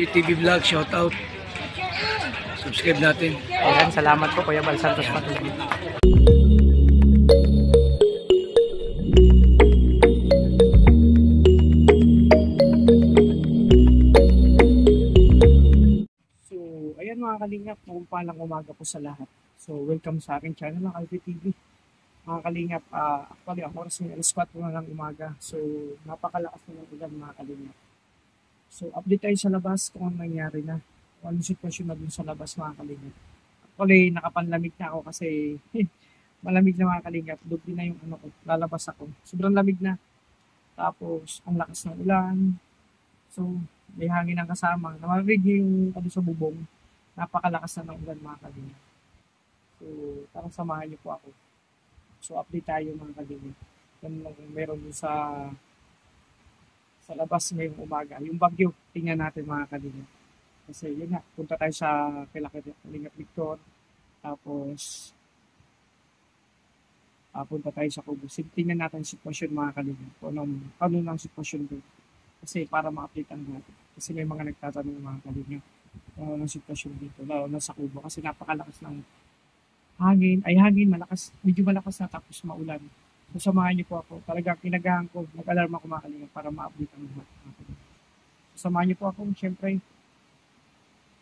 TV Vlog, shout out. Subscribe natin. Ayan, salamat po Kuya Bal Santos Matubig. So, ayan mga kalingap, palang umaga po sa lahat. So, welcome sa aking channel ng Alfie TV. Mga kalingap, actually ang oras ng alas 4 na ng umaga. So, napakalakas na ng ulan mga kalingap. So, update tayo sa labas kung ano nangyari na. Kung anong sitwasyon na dun sa labas mga kalingap. Actually, nakapanlamig na ako kasi malamig na mga kalingap. Doble na yung ano ko, lalabas ako. Sobrang lamig na. Tapos, ang lakas ng ulan. So, may hangin ang kasama. Namarinig yung ano sa bubong. Napakalakas na ng ulan mga kalingap. So, parang samahan niyo po ako. So, update tayo mga kalingap. Kung meron dun sa labas ngayong umaga. Yung bagyo, tingnan natin mga kalingap. Kasi yun nga, punta tayo sa Kalingap Victor. Tapos, punta tayo sa Kubo. Tingnan natin yung sitwasyon mga kalingap. Ano ng sitwasyon doon. Kasi para ma-update ang natin. Kasi may mga nagtatanong mga kalingap. Ano ng sitwasyon dito, lalo na sa Kubo. Kasi napakalakas ng hangin. Malakas. Medyo malakas na tapos maulan. So, samahan niyo po ako. Talagang kinagahan ko. Nag-alarm ako mga kalingap para ma-update ang mga kalingap. So, samahan niyo po ako. Siyempre,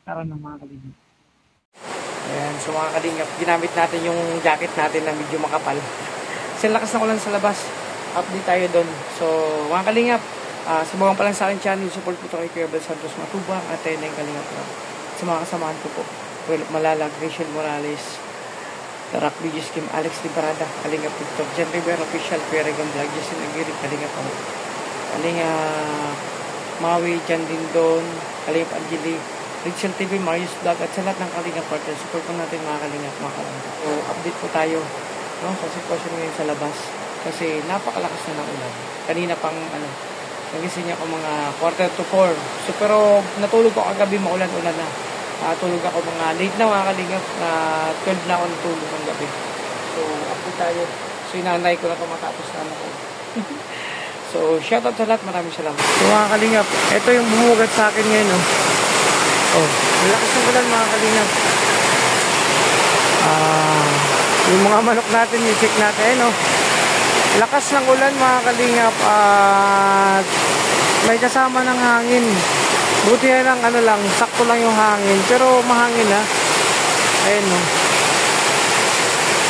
tara ng mga kalingap. Ayan, so mga kalingap, ginamit natin yung jacket natin na medyo makapal. Kasi lakas na ulan sa labas. Update tayo doon. So, mga kalingap, subukan pa lang sa akin channel. Support po ito kay Kuya Bal Santos Matubang at tayo na yung kalingap na. Sa mga kasamahan ko po. Well, Malalag, Rachel Morales, The Rock Videos Kim, Alex Libarada, Kalingap Victor, Jan Rivera Official, Kuya Regan Vlog, Justin Aguirre, Kalingap ako. Kalingap Maui, Jan Dindon, Kalingap Angeli, Rachel TV, Marius Vlog, at sa lahat ng Kalingap partner. Support po natin mga Kalingap, mga Kalingap. So, update po tayo sa sitwasyon ngayon sa labas. Kasi napakalakas na ng ulan. Kanina pang, nagising ako mga 3:45. So, pero natulog ko kagabi, maulan-ulan na. Tulog ako mga late na mga Kalingap. 12 na ako natulog ng gabi. So, update tayo. So, inanay ko na ito matapos na ako. So, shoutout sa lahat. Maraming salamat. So, mga Kalingap, ito yung bumugat sa akin ngayon, malakas ng ulan mga kalingap. Yung mga manok natin, i-check natin, lakas ng ulan mga kalingap at may kasama ng hangin. Buti na lang, sakto lang yung hangin, pero mahangin na. Ayan,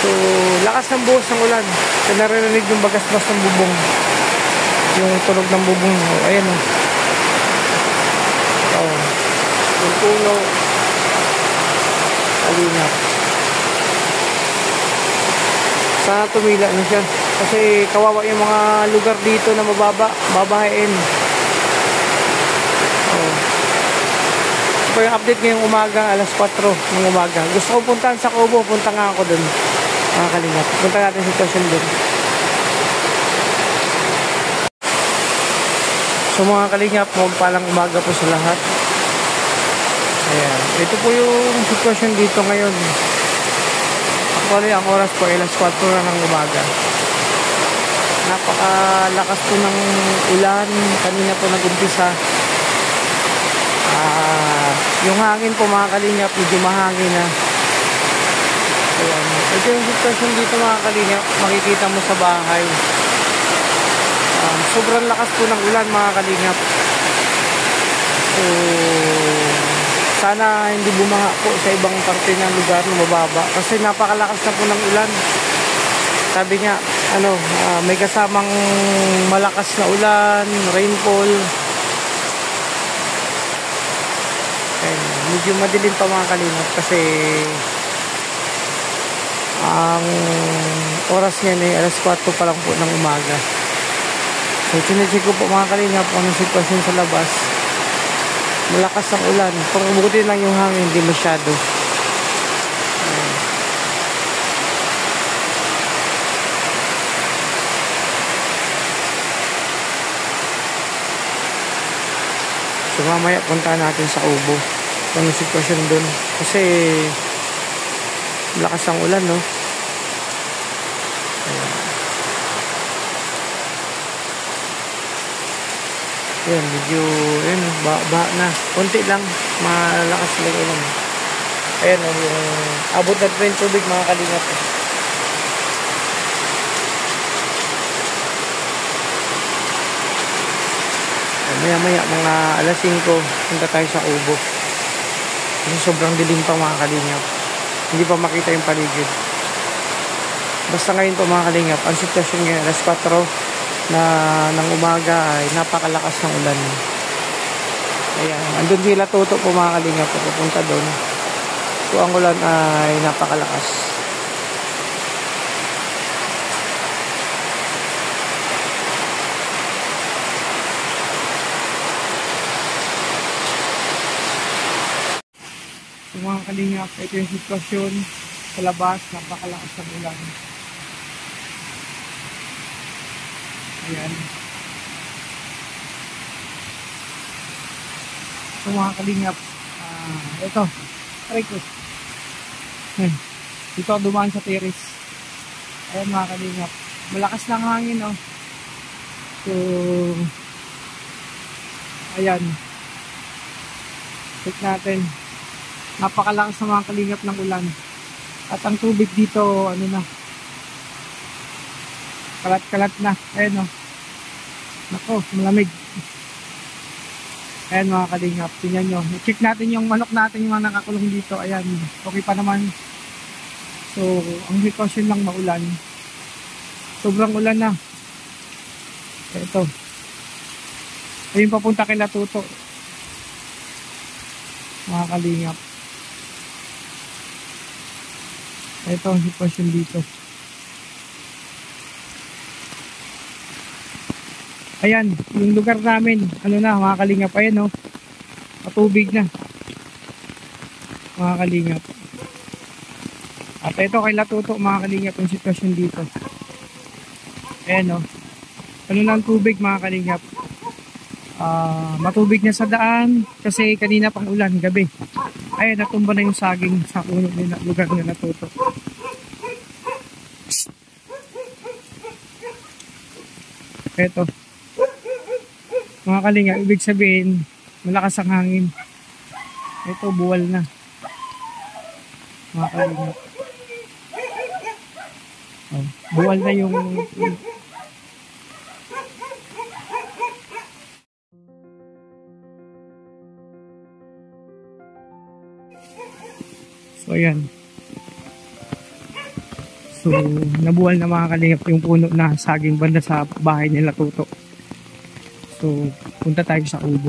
So, lakas ng buhos ng ulan. So, narinig yung bagas-bas ng bubong. Yung tunog ng bubong. Ayan, yung puno, kalingap. Sana tumila na siya. Kasi kawawa yung mga lugar dito na babahain. Ito yung update ngayong umaga, alas 4 ng umaga. Gusto ko puntahan sa Kubo, punta nga ako dun. Mga kalingap. Punta natin sa sitwasyon dun. So mga kalingap, palang umaga po sa lahat. Ayan. Ito po yung sitwasyon dito ngayon. Actually, ang oras po ay alas 4 na ng umaga. Napakalakas po ng ulan. Kanina po nag-umpisa. Yung hangin po mga kalingap, medyo mahangin na. Ayan. Ito yung sitwasyon dito mga kalingap. Makikita mo sa bahay. Sobrang lakas po ng ulan mga kalingap. So, sana hindi bumaha po sa ibang parte ng lugar na mababa kasi napakalakas na po ng ulan. Sabi nga, may kasamang malakas na ulan, rainfall. Ayan, medyo madilim pa mga kalingap kasi ang oras niya ay alas 4 pa lang po ng umaga. So, chinecheck ko po mga kalingap kung anong sitwasyon sa labas. Malakas ang ulan. Kung umuti lang yung hangin, hindi masyado. So mamaya punta natin sa Kubo. Kung anong sitwasyon dun. Kasi malakas ang ulan, Yan, medyo, yun, baha na. Konti lang, malakas lang ulan. Ayan, yung abot na rin tubig mga kalingap. Maya-maya, mga alas 5, punta tayo sa Ubo. Kasi sobrang dilim pa mga kalingap. Hindi pa makita yung paligid. Basta ngayon po mga kalingap, ang sitwasyon ngayon, alas 4 ng umaga ay napakalakas ng ulan. Ayan, andun sila Toto po mga kalingap, pupunta doon. So ang ulan ay napakalakas. So mga kalingap, ito yung sitwasyon sa labas, napakalakas ng ulan. Ayan. So mga kalingap, ito, try ko. Dito ako dumaan sa terrace. Ayan mga kalingap, malakas lang hangin, oh. So, ayan. Check natin. Napakalakas ng mga kalingap ng ulan. At ang tubig dito, ano na, kalat-kalat na. Ayan, oh. Nako, malamig. Ayan mga kalingap, tingnan nyo. I-check natin yung manok natin, yung mga nakakulong dito. Ayan, okay pa naman. So, ang sitwasyon lang maulan. Sobrang ulan na. Ito. Ayun papunta kay Latuto. Mga kalingap. Ito ang sitwasyon dito. Ayan, yung lugar namin, ano na mga kalingap, ayan, oh, matubig na mga kalingap. At ito kay Latuto mga kalingap yung sitwasyon dito. Ayan, oh, ano na ang tubig mga kalingap. Matubig na sa daan kasi kanina pang ulan gabi. Ayan, natumba na yung saging sa puno nila, lugar na Latuto. Ito mga kalingap, ibig sabihin malakas ang hangin. Ito buwal na mga kalingap. Buwal na yung so ayan. So nabuwal na mga kalingap yung puno na saging banda sa bahay nila Toto. So punta tayo sa Ubo.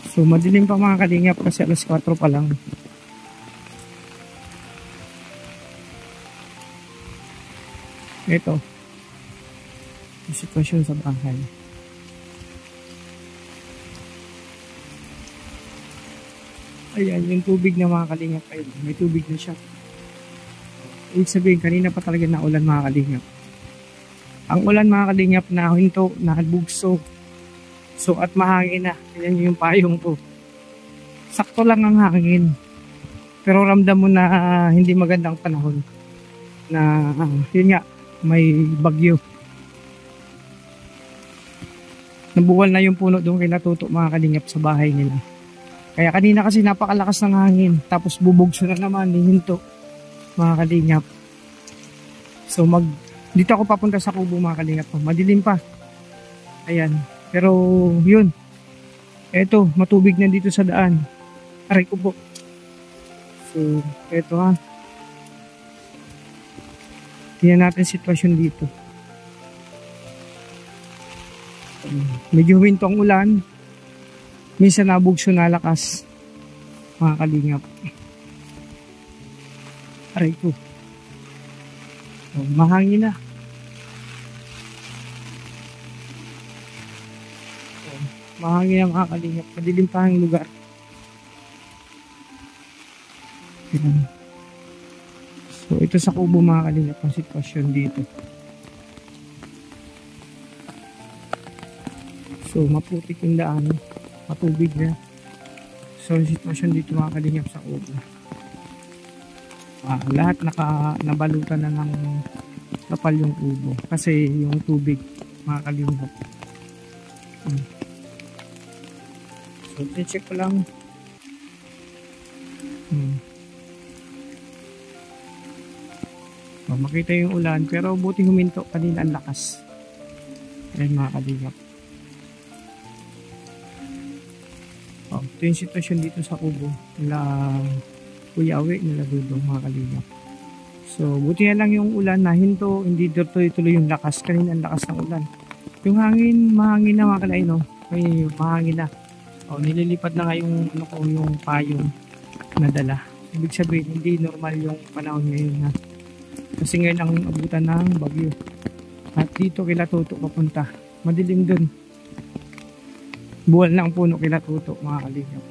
So madilim pa mga kalingap kasi alas 4 pa lang. Ito yung sitwasyon sa bahay. Ayan yung tubig na mga kalingap. Ayun, may tubig na siya. Ibig sabihin kanina pa talaga na ulan mga kalingap. Ang ulan mga kalingap na hinto, nabugso. So at mahangin na. Ayan yung payong ko. Sakto lang ang hangin. Pero ramdam mo na hindi magandang panahon. Na yun nga, may bagyo. Nabuwal na yung puno doon kay Latuto mga kalingap sa bahay nila. Kaya kanina kasi napakalakas ng hangin. Tapos bubugso na naman, hinto mga kalingap. So dito ako papunta sa Kubo mga kalingap. Madilim pa. Ayan. Pero yun. Eto, matubig na dito sa daan. Aray ko po. So, eto ha. Tingnan natin sitwasyon dito. Medyo huminto ang ulan. Minsan nabugso na lakas. Mga kalingap. Aray ko. So, mahangin na. So, mahangin ang mga kalingap. Madilim pa ang lugar. Ayan. So ito sa Kubo mga kalingap ang sitwasyon dito. So maputik yung daan. Matubig na. So sitwasyon dito mga kalingap sa Kubo. lahat nabalutan na ng kapal yung kubo kasi yung tubig mga kalingap. So check ko lang. Makita yung ulan pero buti huminto kanina, ang lakas. Ayan mga kalingap. Ito yung sitwasyon dito sa kubo nila Kuya Awe, nila Dudong mga kalingap. So buti na lang yung ulan na hinto, hindi tuloy-tuloy yung lakas. Kanina ang lakas ng ulan. Yung hangin, mahangin na mga kalay, no? May mahangin na. Nililipad na nga yung, yung payong nadala. Ibig sabihin, hindi normal yung panahon ngayon na. Kasi ngayon ang abutan ng bagyo. At dito kila Tuto papunta. Madilim dun. Buwal ng puno kila Tuto mga kalingap.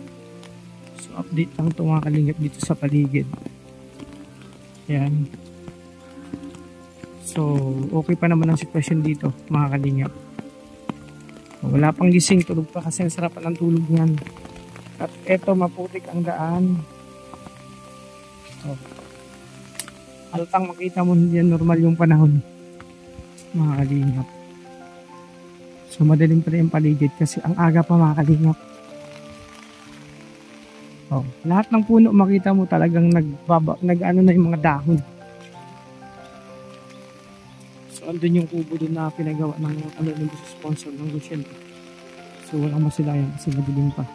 So update lang ito mga kalingap dito sa paligid. Yan. So okay pa naman ang sitwasyon dito mga kalingap. Wala pang gising, tulog pa kasi ang sarap ng tulog niyan. At eto maputik ang daan. Halatang makita mo hindi normal yung panahon mga kalingap. So madaling pa rin yung paligid kasi ang aga pa mga kalingap. Lahat ng puno makita mo talagang nag-ano na yung mga dahon. So andun yung kubo din na pinagawa ng sponsor ng Lucian. So walang masilayan kasi madilim pa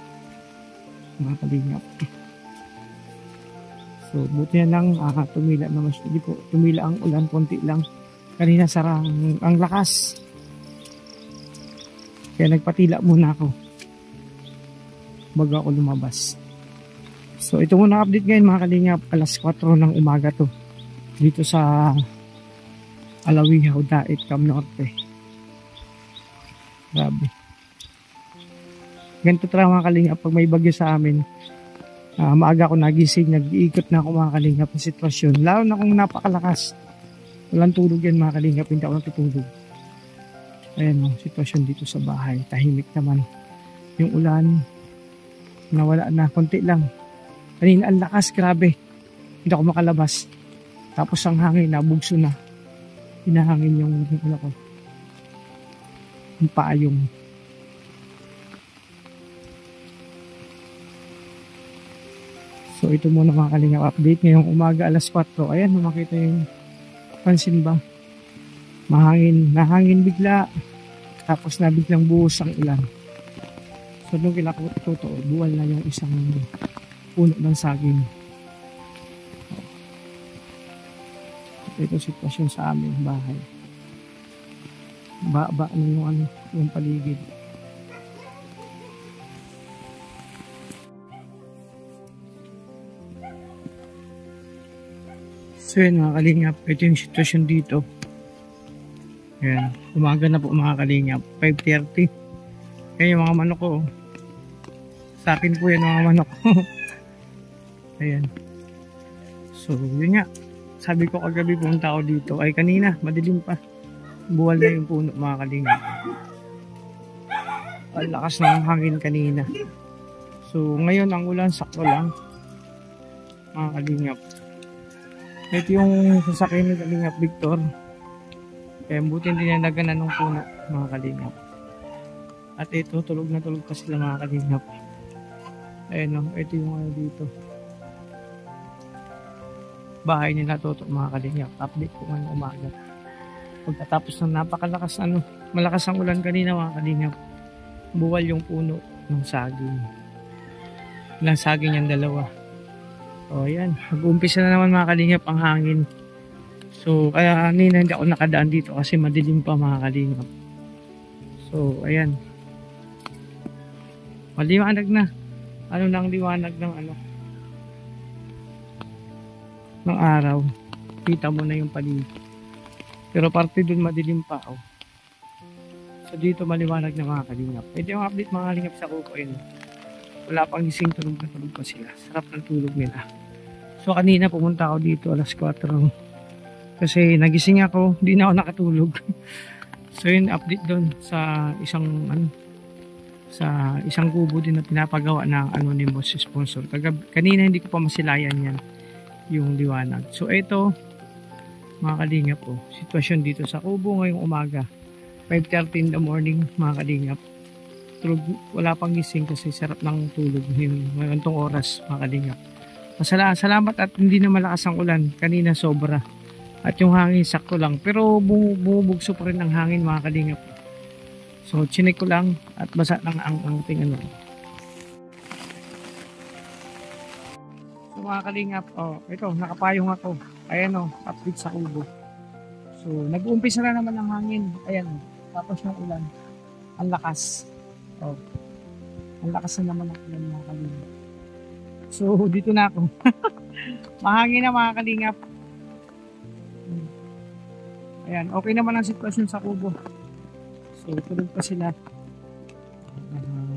mga kalingap. So buti na lang tumila naman siya. Hindi po tumila ang ulan, konti lang. Kanina sarang ang lakas. Kaya nagpatila muna ako bago ako lumabas. So ito muna update ngayon mga kalingap. Alas 4 ng umaga to. Dito sa Alawihaw, Dait, Cam Norte. Grabe. Ganito talaga mga kalingap pag may bagyo sa amin. Maaga ako nagising, nag-iikot na ako mga kalingap ng sitwasyon. Lalo na kung napakalakas. Walang tulog yan mga kalingap, hindi ako natutulog. Ayan o, sitwasyon dito sa bahay. Tahimik naman. Yung ulan, nawala na, konti lang. Kanina ang lakas, grabe. Hindi ako makalabas. Tapos ang hangin, nabugso na. Hinahangin yung paayong. So ito muna mga kalingap update ngayong umaga alas 4. Ayan, makita yung pansin ba? Mahangin, nahangin bigla. Tapos na biglang buhos ang ulan. So nung Tuto, buwal na yung isang puno ng saging. Ito sitwasyon sa aming bahay. Ba yung paligid. So yun mga kalingap, ito yung sitwasyon dito. Ayan, umaga na po mga kalingap, 5:30. Ayan yung mga manok ko. Sa akin po yan mga manok ko. Ayan. So yun nga, sabi ko kagabi pumunta ako dito, ay kanina, madilim pa. Buwal na yung puno mga kalingap. Ang lakas ng hangin kanina. So ngayon ang ulan, sakto lang. Mga kalingap. Ito yung sasakyan ni Kalingap Victor. Kaya buti hindi niya naganan ng puno mga kalingap. At ito, tulog na tulog pa sila mga kalingap. Ayan o, ito yung dito. Bahay nila Tuto mga kalingap. Update ko ngayong umaga. Pagkatapos ng napakalakas malakas ang ulan kanina mga kalingap. Buwal yung puno ng saging. Ilang saging yung dalawa. O yan, mag-umpisa na naman mga kalingap ang hangin. So kaya kanina hindi ako nakadaan dito kasi madilim pa mga kalingap. So ayan, maliwanag na. Ano nang liwanag ng ng araw. Kita mo na yung paligid. Pero parte dun madilim pa. So dito maliwanag na mga kalingap. Ito yung update mga kalingap sa kuko yun. Wala pang gising, tulog na tulog pa sila. Sarap ng tulog nila. So kanina pumunta ako dito alas 4. Kasi nagising ako, hindi na ako nakatulog. So yun, update doon sa isang kubo din na pinapagawa ng anonymous sponsor. Kanina hindi ko pa masilayan yan. yung liwanag. So ito mga kalingap po, sitwasyon dito sa Kubo ngayong umaga, 5:30 in the morning mga kalingap. Tulog, wala pang gising kasi sarap ng tulog ngayon tong oras mga kalingap. Salamat at hindi na malakas ang ulan, kanina sobra at yung hangin sakto lang, pero bumubugso pa rin ang hangin mga kalingap. So chinek ko lang at basa lang ang ating ano. So mga kalingap, ito nakapayong ako. Ayan update sa Kubo. So nag-uumpisa na naman ang hangin. Ayan tapos ng ulan. Ang lakas. Ang lakas na naman ang ulan mga kalingap. So dito na ako. Mahangin na mga kalingap. Ayan, okay naman ang sitwasyon sa Kubo. So tulog pa sila.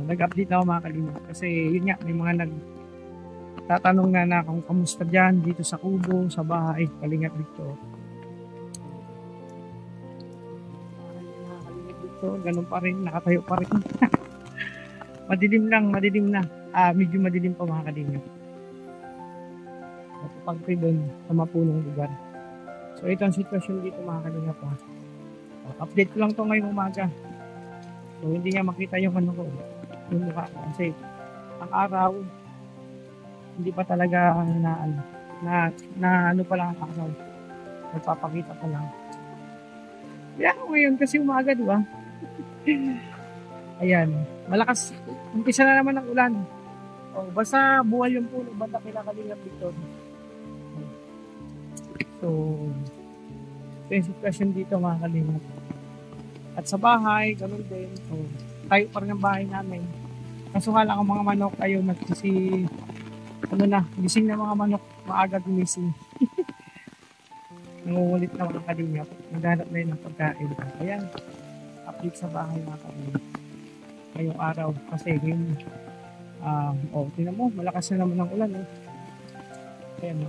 Nag-update ako mga kalingap. Kasi yun nga, may mga tatanong na kung kamusta dyan dito sa Kubo, sa bahay, Kalingap dito. Kalingap dito, ganun pa rin, nakatayo pa rin. Madilim na. Medyo madilim pa mga kalingap. Napapagpay doon sa mapunong lugar. So ito ang sitwasyon dito mga kalingap. Update ko lang to ngayong umaga. So hindi nga makita yung ano ko, yung mukha ko. Kasi ang araw, hindi pa talaga na ano pa lang ang araw. Nagpapakita pa lang. Kaya ako ngayon kasi umaga, di ba? Ayan, malakas. Umpisa na naman ang ulan. Basta buwal yung puno, banda kinakalingap dito. So, ito yung sitwasyon dito mga kalingap. At sa bahay, ganun din. So, tayo pa rin ang bahay namin. Kaso nga lang ang mga manok ayaw gising na mga manok, maaga gumising. Nangungulit na mga kalingap. Naghanap na yun ng pagkain. Ayan, update sa bahay mga kalingap. Ngayong araw, kasi yung tinan mo, malakas na naman ang ulan. Ayan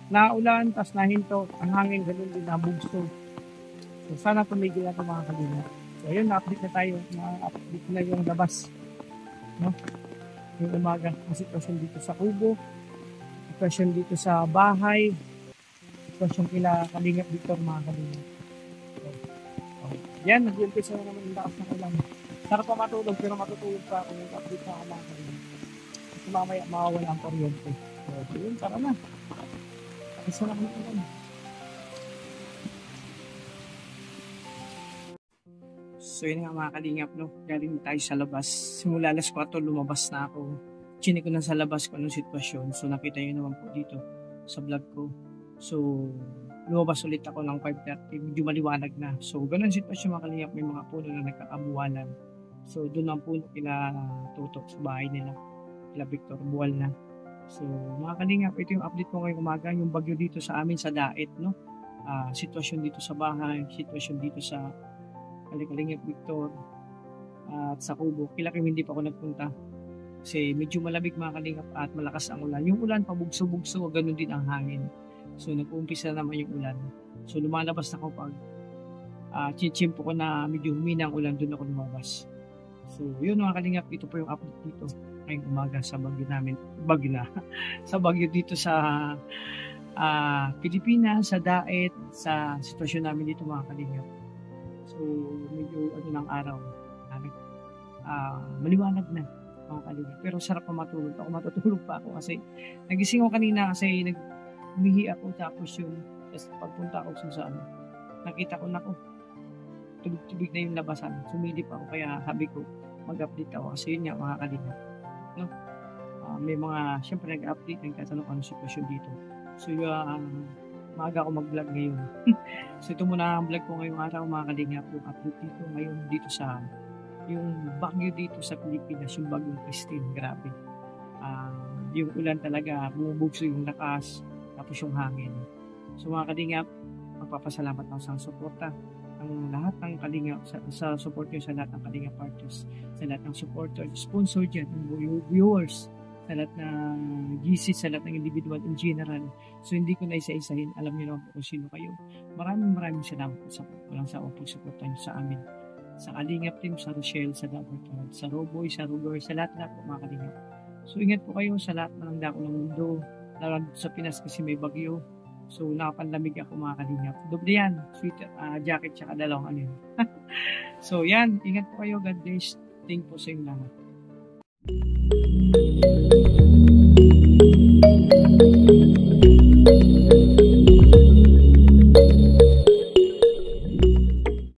naulan, tas nahinto, ang hangin ganun din, nabugso. So sana tumigil na ito mga kalingap. So ayun, na-update na tayo, na-update na yung labas. No? Yung umaga, ang sitwasyon dito sa Kubo, sitwasyon dito sa bahay, sitwasyon kila Kalingap Victor mga kalingap. So, yan, nag-umpisa na naman yung lakas ng ulan. Sarap pa matulog, pero matutulog pa ako yung update sa mga kalingap. Kasi mamaya mawawala ang kuryente. So yun, tara na. Isa na kami ulan. So yun nga mga kalingap, no? Galing tayo sa labas. Simula alas 4 lumabas na ako. Chinik ko na sa labas kung anong sitwasyon. So nakita nyo naman po dito sa vlog ko. So lumabas ulit ako ng 5:30. Medyo maliwanag na. So ganun sitwasyon mga kalingap. May mga puno na nagkakabuwalan. So doon ang puno kila tutok sa bahay nila. Kila Victor, buwal na. So mga kalingap, ito yung update ko ngayong umaga. Yung bagyo dito sa amin sa Daet, no? Sitwasyon dito sa bahay. Sitwasyon dito sa Kalingap Victor at sa Kubo. Kila Kim hindi pa ako nagpunta kasi medyo malamig mga kalingap at malakas ang ulan. Yung ulan pabugso-bugso, ganun din ang hangin. So nag-uumpisa naman yung ulan. So lumalabas na ako pag chichimpo ko na medyo humina ang ulan, doon ako lumabas. So yun mga kalingap, ito po yung update dito ngayong umaga sa bagyo namin. Sa bagyo dito sa Pilipinas, sa Daet, sa sitwasyon namin dito mga kalingap. So, medyo ng araw. Maliwanag na mga kalingap. Pero sarap pa matulog. Ako matutulog pa ako kasi nagising ako kanina kasi umihi ako tapos yung pagpunta ko sa nakita ko na tubig na yung labasan. Sumilip ako kaya sabi ko mag-update ako kasi yun nga mga kalingap. No? May mga syempre nag-update nagtatanong ano sitwasyon dito. So, maaga ako mag-vlog ngayon. So ito muna ang vlog ko ngayong araw mga kalingap. Yung update dito ngayon dito sa yung bagyo dito sa Pilipinas, yung bagyong Christine, grabe. Yung ulan talaga, bumubugso yung lakas, tapos yung hangin. So mga kalingap, magpapasalamat ako sa suporta ang lahat ng kalingap, sa support nyo sa lahat ng kalingap partners, sa lahat ng supporter, sponsor dyan, viewers, sa lahat ng GC, sa lahat ng individual in general. So hindi ko na isa-isahin, alam niyo naman po kung sino kayo. Maraming salamat po sa walang sa pagsuporta niyo sa amin. Sa Kalingap team, sa Rochelle, sa Dabartad, sa Roboy, sa Ruger, sa lahat po mga kalingap. So ingat po kayo sa lahat ng dako ng mundo. Lalo sa Pinas kasi may bagyo. So, nakapanlamig ako mga kalingap. Doble yan. Sweater, jacket, tsaka dalawang ano yun. So, yan. Ingat po kayo. God bless. Thank po sa inyo lahat.